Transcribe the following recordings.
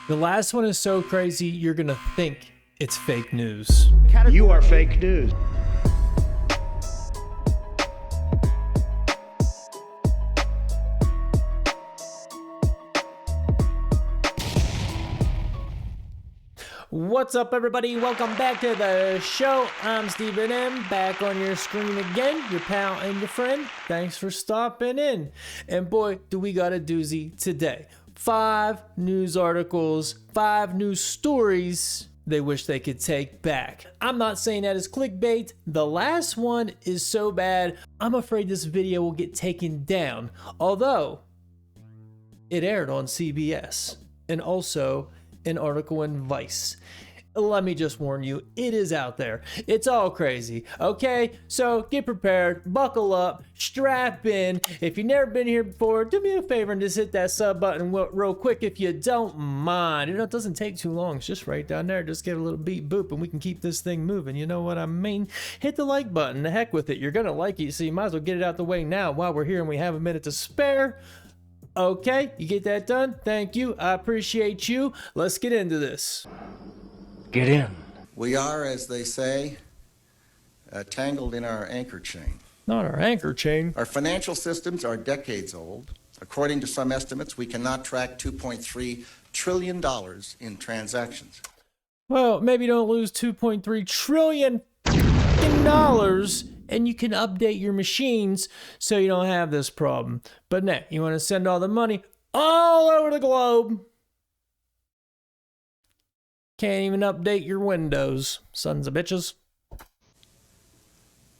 The last one is so crazy, you're gonna think it's fake news. You are fake news. What's up, everybody? Welcome back to the show. I'm Stephen M. Back on your screen again, your pal and your friend. Thanks for stopping in. And boy, do we got a doozy today. 5 news articles, 5 news stories they wish they could take back. I'm not saying that as clickbait. The last one is so bad, I'm afraid this video will get taken down. Although, it aired on CBS and also an article in Vice. Let me just warn you, it is out there. It's all crazy, okay? So get prepared, buckle up, strap in. If you've never been here before, do me a favor and just hit that sub button real quick if you don't mind. You know, it doesn't take too long. It's just right down there. Just give it a little beep boop and we can keep this thing moving. You know what I mean? Hit the like button. The heck with it. You're gonna like it, so you might as well get it out the way now while we're here and we have a minute to spare. Okay, you get that done? Thank you. I appreciate you. Let's get into this. Get in. We are, as they say, tangled in our anchor chain. Not our anchor chain. Our financial systems are decades old. According to some estimates, we cannot track $2.3 trillion in transactions. Well, maybe don't lose $2.3 trillion and you can update your machines so you don't have this problem. But nah, you want to send all the money all over the globe. Can't even update your Windows, sons of bitches.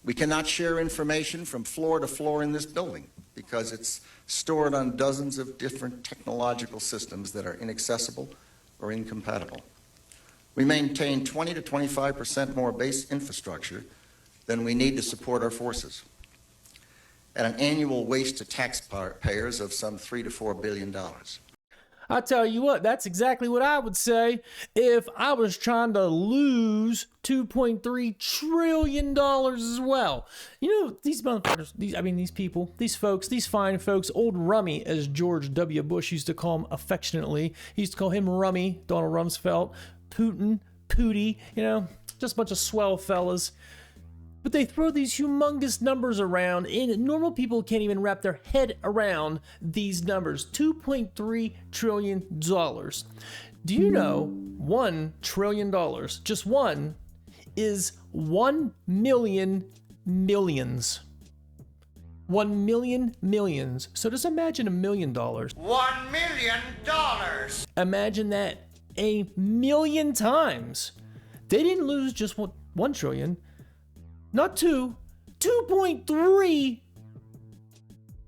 We cannot share information from floor to floor in this building because it's stored on dozens of different technological systems that are inaccessible or incompatible. We maintain 20 to 25% more base infrastructure than we need to support our forces, at an annual waste to taxpayers of some $3 to $4 billion. I tell you what, that's exactly what I would say if I was trying to lose $2.3 trillion as well. You know, these motherfuckers, these folks, these fine folks, old Rummy, as George W. Bush used to call him affectionately. He used to call him Rummy, Donald Rumsfeld, Putin, Pootie, you know, just a bunch of swell fellas. But they throw these humongous numbers around, and normal people can't even wrap their head around these numbers. $2.3 trillion. Do you know $1 trillion, just one, is 1 million millions? 1 million millions. So just imagine $1 million. $1 million. Imagine that a million times. They didn't lose just 1 trillion. Not 2.3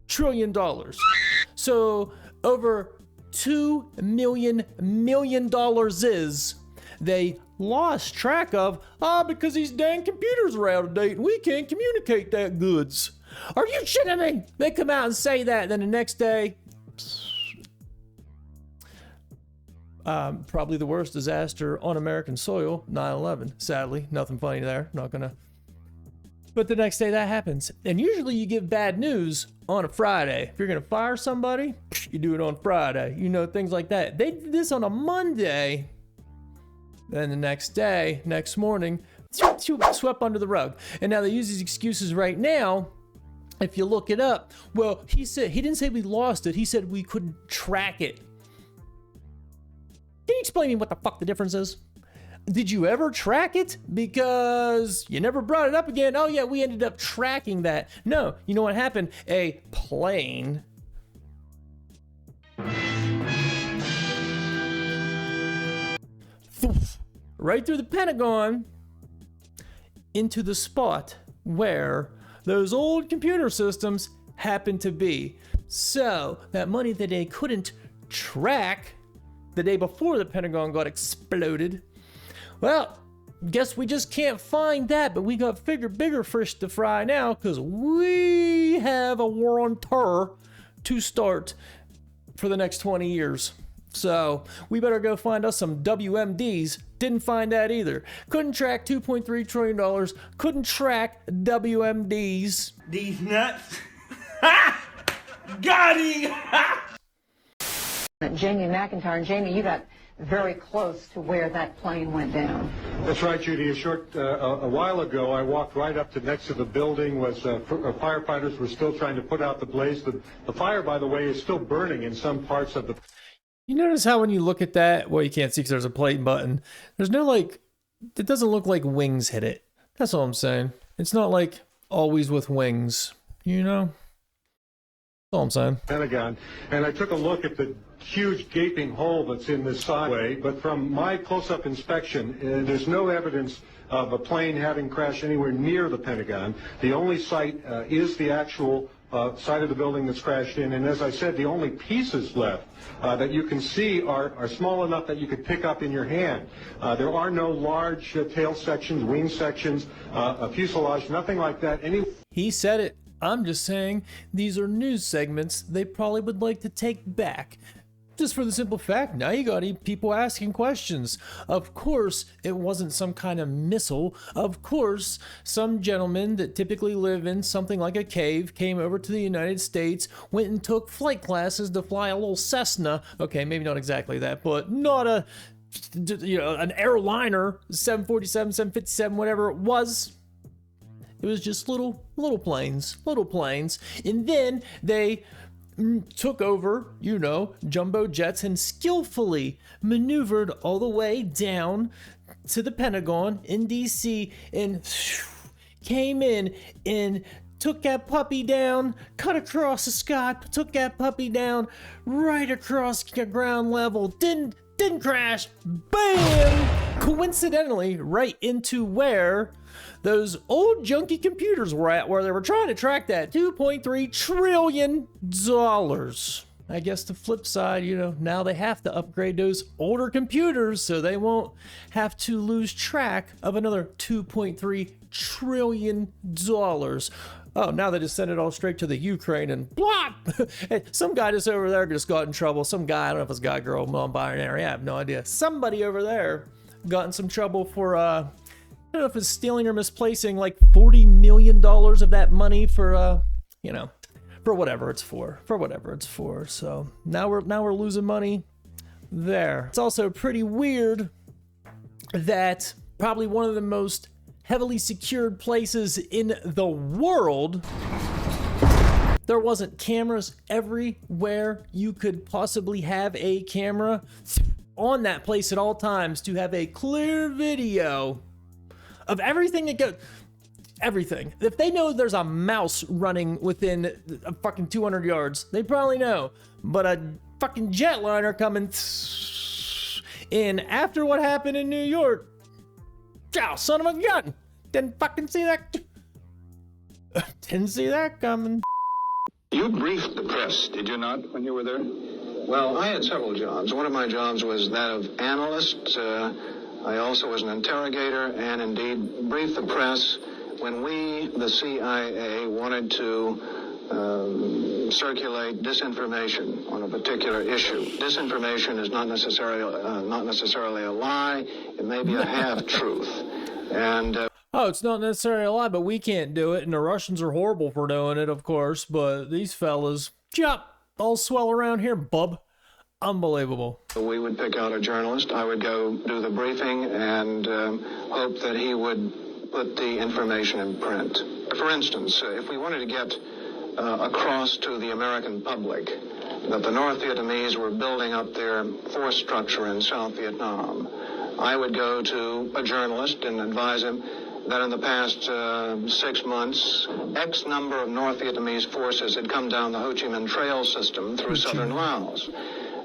trillion dollars. So over $2 million is they lost track of, because these dang computers are out of date and we can't communicate that goods. Are you shitting me? They come out and say that, then the next day, probably the worst disaster on American soil, 9/11. Sadly, nothing funny there. Not gonna. But the next day that happens. And usually you give bad news on a Friday. If you're going to fire somebody, you do it on Friday. You know, things like that. They did this on a Monday. Then the next day, next morning, swept under the rug. And now they use these excuses right now. If you look it up, well, he didn't say we lost it. He said we couldn't track it. Can you explain to me what the fuck the difference is? Did you ever track it? Because you never brought it up again. Oh yeah, we ended up tracking that. No, you know what happened? A plane right through the Pentagon into the spot where those old computer systems happened to be. So that money that they couldn't track the day before the Pentagon got exploded, well, guess we just can't find that, but we got bigger fish to fry now because we have a war on terror to start for the next 20 years. So we better go find us some WMDs. Didn't find that either. Couldn't track $2.3 trillion. Couldn't track WMDs. These nuts. Got him. Jamie McIntyre. And Jamie, you got very close to where that plane went down. That's right, Judy. A while ago, I walked right up to next to the building. Firefighters were still trying to put out the blaze. The fire, by the way, is still burning in some parts of the. You notice how when you look at that, well, you can't see because there's a plate button. There's no it doesn't look like wings hit it. That's all I'm saying. It's not like always with wings, you know? That's all I'm saying. Pentagon, and I took a look at the huge gaping hole that's in this sideway, but from my close-up inspection, there's no evidence of a plane having crashed anywhere near the Pentagon. The only site is the actual side of the building that's crashed in, and as I said, the only pieces left that you can see are small enough that you could pick up in your hand. There are no large tail sections, wing sections, a fuselage, nothing like that. He said it. I'm just saying these are news segments they probably would like to take back. Just for the simple fact, now you got people asking questions. Of course, it wasn't some kind of missile. Of course, some gentlemen that typically live in something like a cave came over to the United States, went and took flight classes to fly a little Cessna. Okay, maybe not exactly that, but not an airliner, 747, 757, whatever it was. It was just little planes. And then they took over, jumbo jets and skillfully maneuvered all the way down to the Pentagon in DC and came in and took that puppy down, cut across the sky, took that puppy down right across the ground level, didn't crash, bam! Coincidentally, right into where those old junky computers were at, where they were trying to track that $2.3 trillion. I guess the flip side, now they have to upgrade those older computers so they won't have to lose track of another $2.3 trillion. Oh, now they just send it all straight to the Ukraine and blah! Hey, some guy just over there just got in trouble. Some guy, I don't know if it's guy, girl, non-binary, I have no idea. Somebody over there got in some trouble for, I don't know if it's stealing or misplacing like $40 million of that money for, for whatever it's for. So now we're losing money there. It's also pretty weird that probably one of the most heavily secured places in the world, there wasn't cameras everywhere you could possibly have a camera on that place at all times to have a clear video of everything that goes. Everything. If they know there's a mouse running within a fucking 200 yards, they probably know. But a fucking jetliner coming in after what happened in New York, chow, son of a gun. Didn't fucking see that. Didn't see that coming. You briefed the press, did you not, when you were there? Well, I had several jobs. One of my jobs was that of analyst. I also was an interrogator and indeed briefed the press when we, the CIA, wanted to circulate disinformation on a particular issue. Disinformation is not necessarily a lie. It may be a half-truth. And it's not necessarily a lie, but we can't do it, and the Russians are horrible for doing it, of course, but these fellas, all swell around here, bub. Unbelievable. We would pick out a journalist. I would go do the briefing and hope that he would put the information in print. For instance, if we wanted to get across to the American public that the North Vietnamese were building up their force structure in South Vietnam, I would go to a journalist and advise him that in the past 6 months, X number of North Vietnamese forces had come down the Ho Chi Minh Trail system through southern Laos.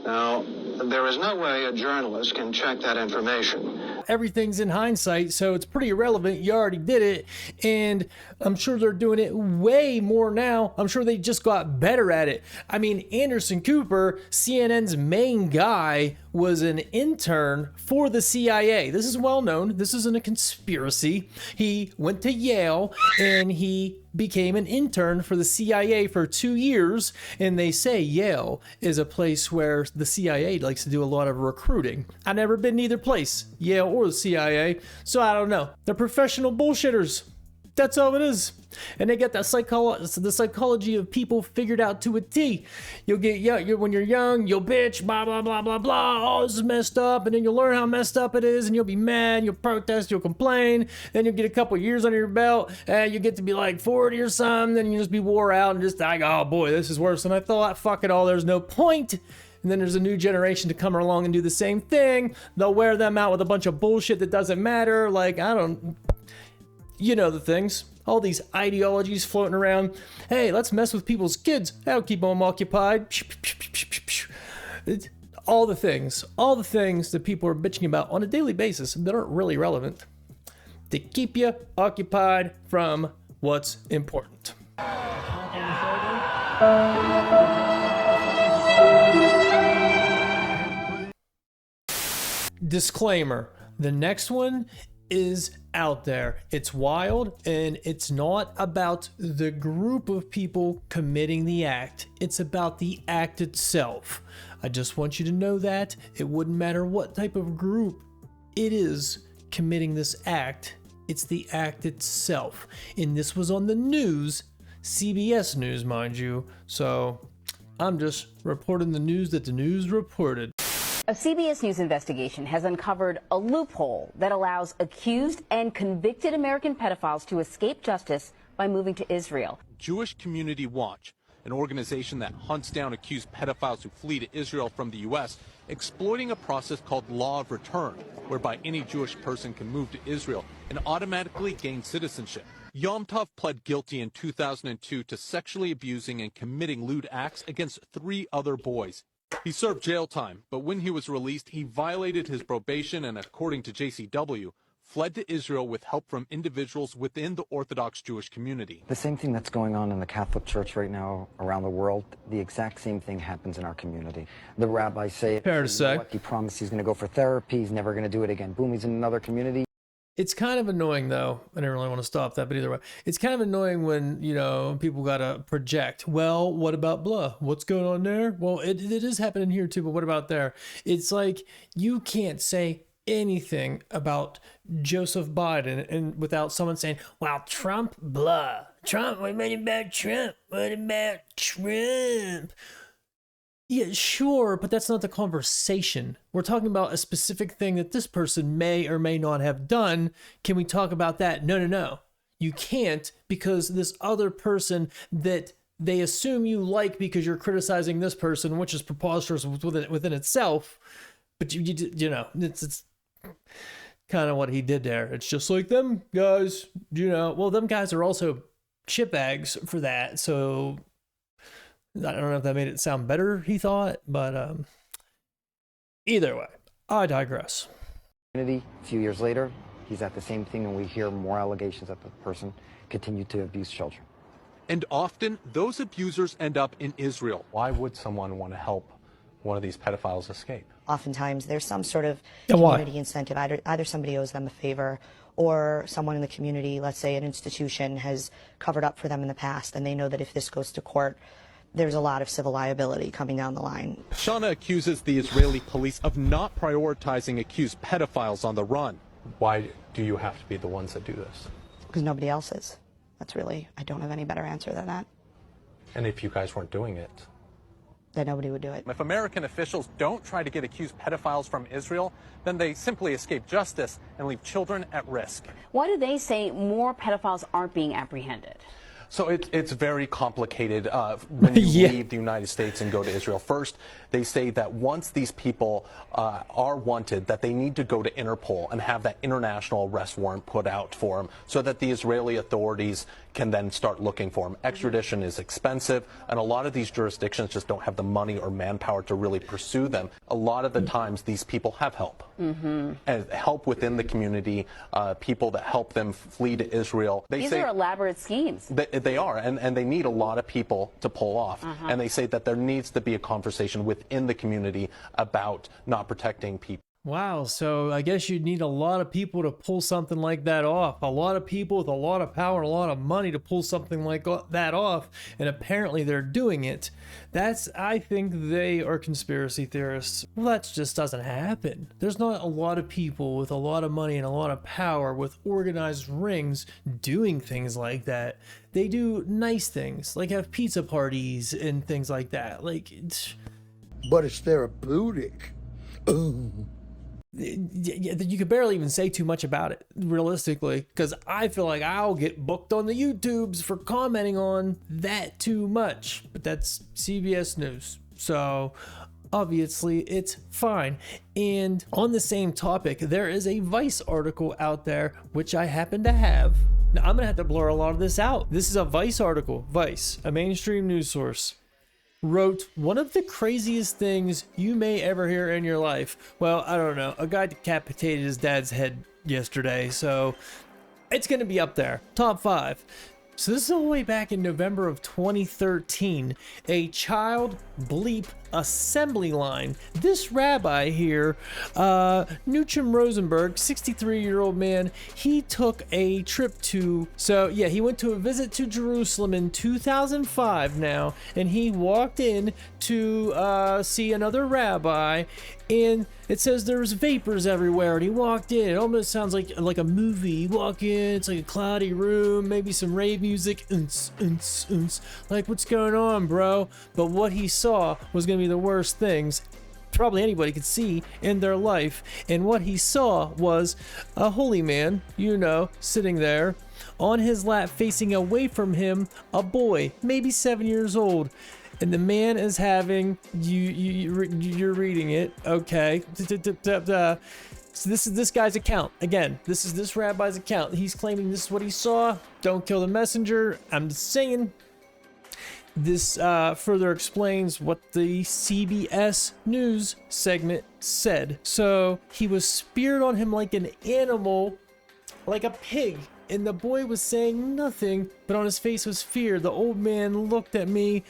Now, there is no way a journalist can check that information. Everything's in hindsight, so it's pretty irrelevant. You already did it, and I'm sure they're doing it way more now. I'm sure they just got better at it. I mean, Anderson Cooper, CNN's main guy, was an intern for the CIA. This is well known. This isn't a conspiracy. He went to Yale, and he became an intern for the CIA for 2 years, and they say Yale is a place where the CIA likes to do a lot of recruiting. I've never been to either place, Yale or the CIA, so I don't know. They're professional bullshitters. That's all it is. And they get the psychology of people figured out to a T. You'll get, when you're young, you'll bitch, blah, blah, blah, blah, blah. Oh, this is messed up. And then you'll learn how messed up it is, and you'll be mad, you'll protest, you'll complain. Then you'll get a couple years under your belt, and you get to be like 40 or something, then you just be wore out and just like, oh boy, this is worse than I thought. Fuck it all, there's no point. And then there's a new generation to come along and do the same thing. They'll wear them out with a bunch of bullshit that doesn't matter. Like, you know the things. All these ideologies floating around. Hey, let's mess with people's kids. That'll keep them occupied. All the things that people are bitching about on a daily basis that aren't really relevant to keep you occupied from what's important. Disclaimer. The next one is out there. It's wild, and it's not about the group of people committing the act. It's about the act itself. I just want you to know that. It wouldn't matter what type of group it is committing this act. It's the act itself. And this was on the news, CBS News, mind you. So I'm just reporting the news that the news reported. A CBS News investigation has uncovered a loophole that allows accused and convicted American pedophiles to escape justice by moving to Israel. Jewish Community Watch, an organization that hunts down accused pedophiles who flee to Israel from the U.S., exploiting a process called Law of Return, whereby any Jewish person can move to Israel and automatically gain citizenship. Yom Tov pled guilty in 2002 to sexually abusing and committing lewd acts against 3 other boys. He served jail time, but when he was released, he violated his probation and, according to JCW, fled to Israel with help from individuals within the Orthodox Jewish community. The same thing that's going on in the Catholic Church right now around the world, the exact same thing happens in our community. The rabbis say, fair to say, he promised he's going to go for therapy, he's never going to do it again. Boom, he's in another community. It's kind of annoying, though. I don't really want to stop that, but either way, it's kind of annoying when, people got to project. Well, what about blah? What's going on there? Well, it is happening here too, but what about there? It's like you can't say anything about Joseph Biden and without someone saying, well, Trump, blah. Trump, what about Trump? What about Trump? Yeah, sure, but that's not the conversation. We're talking about a specific thing that this person may or may not have done. Can we talk about that? No. You can't, because this other person that they assume you like because you're criticizing this person, which is preposterous within itself. But it's kind of what he did there. It's just like them guys, well, them guys are also shitbags for that. So I don't know if that made it sound better, he thought, but either way, I digress. A few years later, he's at the same thing, and we hear more allegations that the person continued to abuse children. And often, those abusers end up in Israel. Why would someone want to help one of these pedophiles escape? Oftentimes, there's some sort of community incentive. Either somebody owes them a favor, or someone in the community, let's say an institution, has covered up for them in the past, and they know that if this goes to court, there's a lot of civil liability coming down the line. Shauna accuses the Israeli police of not prioritizing accused pedophiles on the run. Why do you have to be the ones that do this? Because nobody else is. I don't have any better answer than that. And if you guys weren't doing it? Then nobody would do it. If American officials don't try to get accused pedophiles from Israel, then they simply escape justice and leave children at risk. Why do they say more pedophiles aren't being apprehended? So it's very complicated when you leave the United States and go to Israel. First, they say that once these people are wanted, that they need to go to Interpol and have that international arrest warrant put out for them so that the Israeli authorities can then start looking for them. Extradition is expensive, and a lot of these jurisdictions just don't have the money or manpower to really pursue them. A lot of the times, these people have help. And help within the community, people that help them flee to Israel. These are elaborate schemes. They are, and they need a lot of people to pull off. And they say that there needs to be a conversation within the community about not protecting people. Wow, so I guess you'd need a lot of people to pull something like that off. A lot of people with a lot of power and a lot of money to pull something like that off, and apparently they're doing it. I think they are conspiracy theorists. Well, that just doesn't happen. There's not a lot of people with a lot of money and a lot of power with organized rings doing things like that. They do nice things, like have pizza parties and things like that. But it's therapeutic. You could barely even say too much about it, realistically, because I feel like I'll get booked on the YouTubes for commenting on that too much. But that's CBS News, so obviously it's fine. And on the same topic, there is a Vice article out there, which I happen to have. Now, I'm gonna have to blur a lot of this out. This is a Vice article. Vice, a mainstream news source, wrote one of the craziest things you may ever hear in your life. Well, I don't know. A guy decapitated his dad's head yesterday, so it's going to be up there. Top 5. So this is all the way back in November of 2013. A child bleep assembly line. This rabbi here, Nuchem Rosenberg, 63-year-old man, he took a trip to, he went to a visit to Jerusalem in 2005 now, and he walked in to see another rabbi, and it says there was vapors everywhere, and he walked in. It almost sounds like a movie. You walk in, it's like a cloudy room, maybe some rave music, like, what's going on, bro? But what he saw was gonna be the worst things probably anybody could see in their life. And what he saw was a holy man, sitting there on his lap, facing away from him, a boy, maybe 7 years old. And the man is having, you're reading it, okay. So this is this guy's account. Again, this is this rabbi's account. He's claiming this is what he saw. Don't kill the messenger. I'm just saying. This further explains what the CBS News segment said. So he was speared on him like an animal, like a pig. And the boy was saying nothing, but on his face was fear. The old man looked at me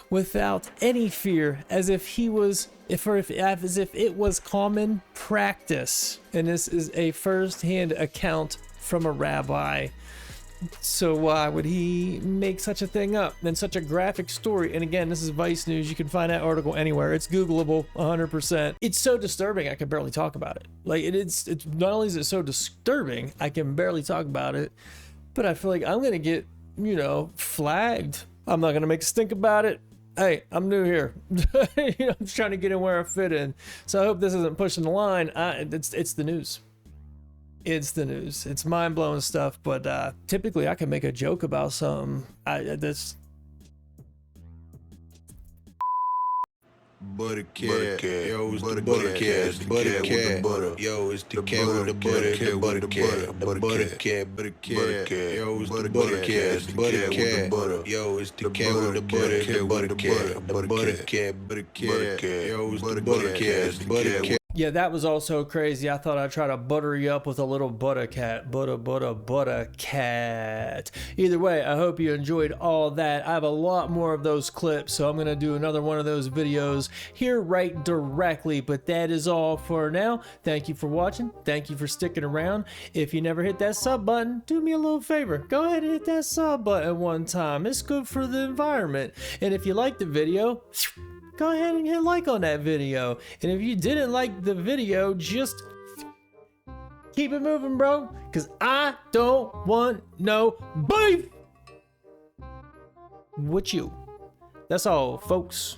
without any fear, as if it was common practice. And this is a first-hand account from a rabbi. So why would he make such a thing up and such a graphic story? And again, this is Vice News. You can find that article anywhere. It's Googleable 100%. It's so disturbing I can barely talk about it. Like it's not only is it so disturbing, I can barely talk about it, but I feel like I'm gonna get, flagged. I'm not gonna make a stink about it. Hey, I'm new here. I'm just trying to get in where I fit in. So I hope this isn't pushing the line. It's the news. It's the news. It's mind-blowing stuff, but typically I can make a joke about something. Buttercat, yo, it's the Buttercat, yo, it's the cat with the Buttercat, yo, it's the Buttercat, yo, it's the Buttercat. Yeah, that was also crazy. I thought I'd try to butter you up with a little buttercat. Buttercat. Either way, I hope you enjoyed all that. I have a lot more of those clips, so I'm going to do another one of those videos here right directly. But that is all for now. Thank you for watching. Thank you for sticking around. If you never hit that sub button, do me a little favor. Go ahead and hit that sub button one time. It's good for the environment. And if you liked the video, go ahead and hit like on that video. And if you didn't like the video, just keep it moving, bro, because I don't want no beef with you. That's all, folks.